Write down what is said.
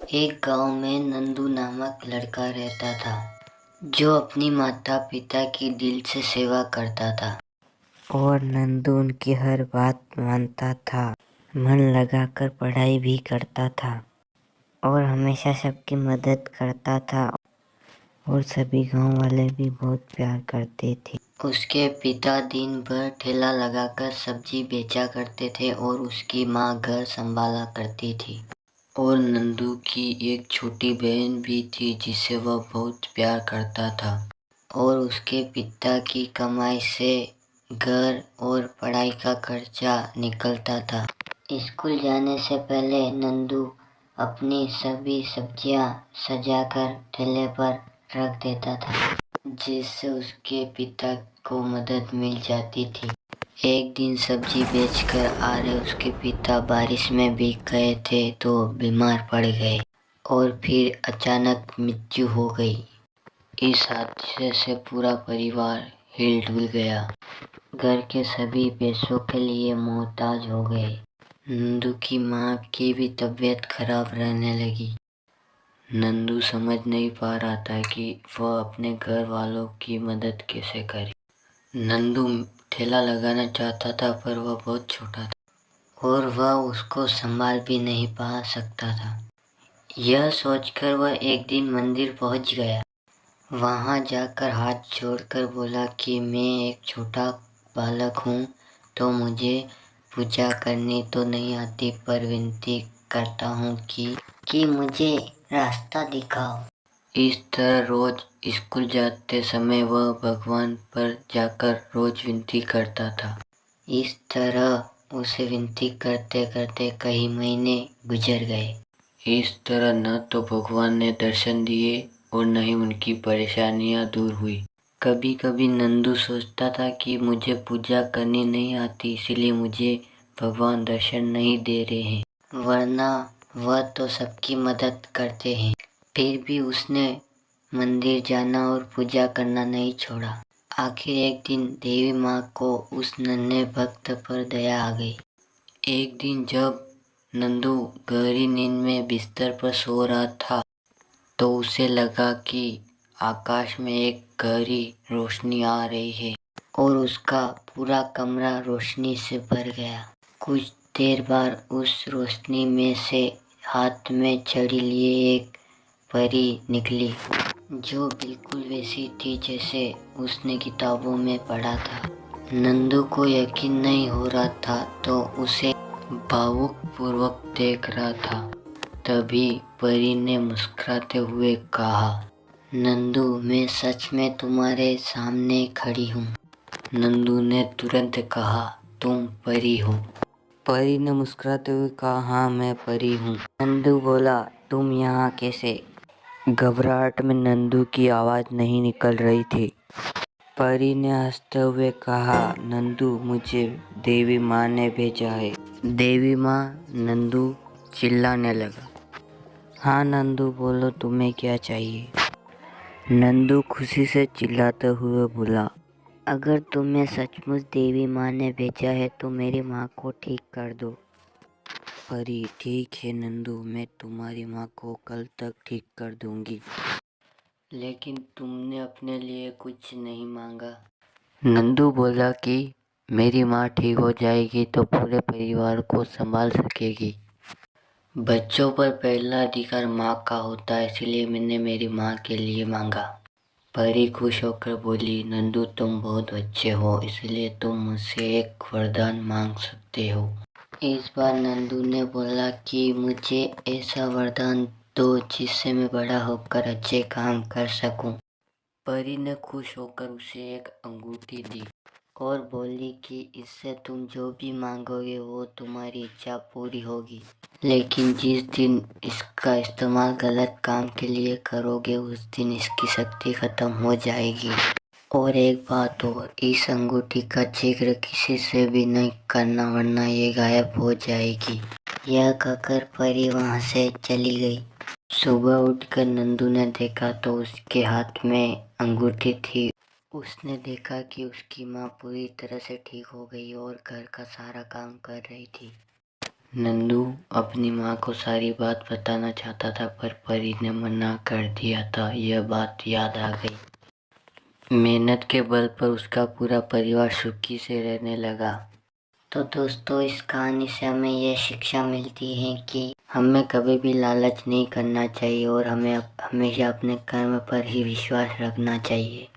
एक गांव में नंदू नामक लड़का रहता था जो अपनी माता पिता की दिल से सेवा करता था और नंदू उनकी हर बात मानता था। मन लगाकर पढ़ाई भी करता था और हमेशा सबकी मदद करता था और सभी गांव वाले भी बहुत प्यार करते थे। उसके पिता दिन भर ठेला लगाकर सब्जी बेचा करते थे और उसकी माँ घर संभाला करती थी। और नंदू की एक छोटी बहन भी थी जिसे वह बहुत प्यार करता था और उसके पिता की कमाई से घर और पढ़ाई का खर्चा निकलता था। स्कूल जाने से पहले नंदू अपनी सभी सब्जियां सजाकर ठेले पर रख देता था जिससे उसके पिता को मदद मिल जाती थी। एक दिन सब्जी बेचकर आ रहे उसके पिता बारिश में भीग गए थे तो बीमार पड़ गए और फिर अचानक मृत्यु हो गई। इस हादसे से पूरा परिवार हिल-डुल गया। घर के सभी पैसों के लिए मोहताज हो गए। नंदू की माँ की भी तबीयत खराब रहने लगी। नंदू समझ नहीं पा रहा था कि वह अपने घर वालों की मदद कैसे करे। नंदू ठेला लगाना चाहता था पर वह बहुत छोटा था और वह उसको संभाल भी नहीं पा सकता था। यह सोचकर वह एक दिन मंदिर पहुंच गया। वहां जाकर हाथ जोड़कर बोला कि मैं एक छोटा बालक हूँ तो मुझे पूजा करनी तो नहीं आती पर विनती करता हूँ कि मुझे रास्ता दिखाओ। इस तरह रोज स्कूल जाते समय वह भगवान पर जाकर रोज विनती करता था। इस तरह उसे विनती करते करते कई महीने गुजर गए। इस तरह न तो भगवान ने दर्शन दिए और न ही उनकी परेशानियां दूर हुई। कभी कभी नंदू सोचता था कि मुझे पूजा करनी नहीं आती इसलिए मुझे भगवान दर्शन नहीं दे रहे हैं, वरना वह तो सबकी मदद करते हैं। फिर भी उसने मंदिर जाना और पूजा करना नहीं छोड़ा। आखिर एक दिन देवी माँ को उस नन्हे भक्त पर दया आ गई। एक दिन जब नंदू गहरी नींद में बिस्तर पर सो रहा था तो उसे लगा कि आकाश में एक गहरी रोशनी आ रही है और उसका पूरा कमरा रोशनी से भर गया। कुछ देर बाद उस रोशनी में से हाथ में छड़ी लिए एक परी निकली जो बिल्कुल वैसी थी जैसे उसने किताबों में पढ़ा था। नंदू को यकीन नहीं हो रहा था तो उसे भावुक पूर्वक देख रहा था। तभी परी ने मुस्कुराते हुए कहा, नंदू मैं सच में तुम्हारे सामने खड़ी हूँ। नंदू ने तुरंत कहा, तुम परी हो। परी ने मुस्कुराते हुए कहा, हाँ मैं परी हूँ। नंदू बोला, तुम यहाँ कैसे? घबराहट में नंदू की आवाज़ नहीं निकल रही थी। परी ने हंसते हुए कहा, नंदू मुझे देवी माँ ने भेजा है। देवी माँ? नंदू चिल्लाने लगा। हाँ नंदू बोलो तुम्हें क्या चाहिए? नंदू खुशी से चिल्लाते हुए बोला, अगर तुम्हें सचमुच देवी माँ ने भेजा है तो मेरी माँ को ठीक कर दो। परी, ठीक है नंदू, मैं तुम्हारी माँ को कल तक ठीक कर दूंगी। लेकिन तुमने अपने लिए कुछ नहीं मांगा। नंदू बोला कि मेरी माँ ठीक हो जाएगी तो पूरे परिवार को संभाल सकेगी। बच्चों पर पहला अधिकार माँ का होता है इसलिए मैंने मेरी माँ के लिए मांगा। परी खुश होकर बोली, नंदू तुम बहुत अच्छे हो इसलिए तुम मुझसे एक वरदान मांग सकते हो। इस बार नंदू ने बोला कि मुझे ऐसा वरदान दो जिससे मैं बड़ा होकर अच्छे काम कर सकूं। परी ने खुश होकर उसे एक अंगूठी दी और बोली कि इससे तुम जो भी मांगोगे वो तुम्हारी इच्छा पूरी होगी। लेकिन जिस दिन इसका इस्तेमाल गलत काम के लिए करोगे उस दिन इसकी शक्ति खत्म हो जाएगी। और एक बात और, इस अंगूठी का जिक्र किसी से भी नहीं करना वरना ये गायब हो जाएगी। यह कहकर परी वहाँ से चली गई। सुबह उठकर नंदू ने देखा तो उसके हाथ में अंगूठी थी। उसने देखा कि उसकी माँ पूरी तरह से ठीक हो गई और घर का सारा काम कर रही थी। नंदू अपनी माँ को सारी बात बताना चाहता था पर परी ने मना कर दिया था। यह बात याद आ गई। मेहनत के बल पर उसका पूरा परिवार सुखी से रहने लगा। तो दोस्तों, इस कहानी से हमें यह शिक्षा मिलती है कि हमें कभी भी लालच नहीं करना चाहिए और हमें हमेशा अपने कर्म पर ही विश्वास रखना चाहिए।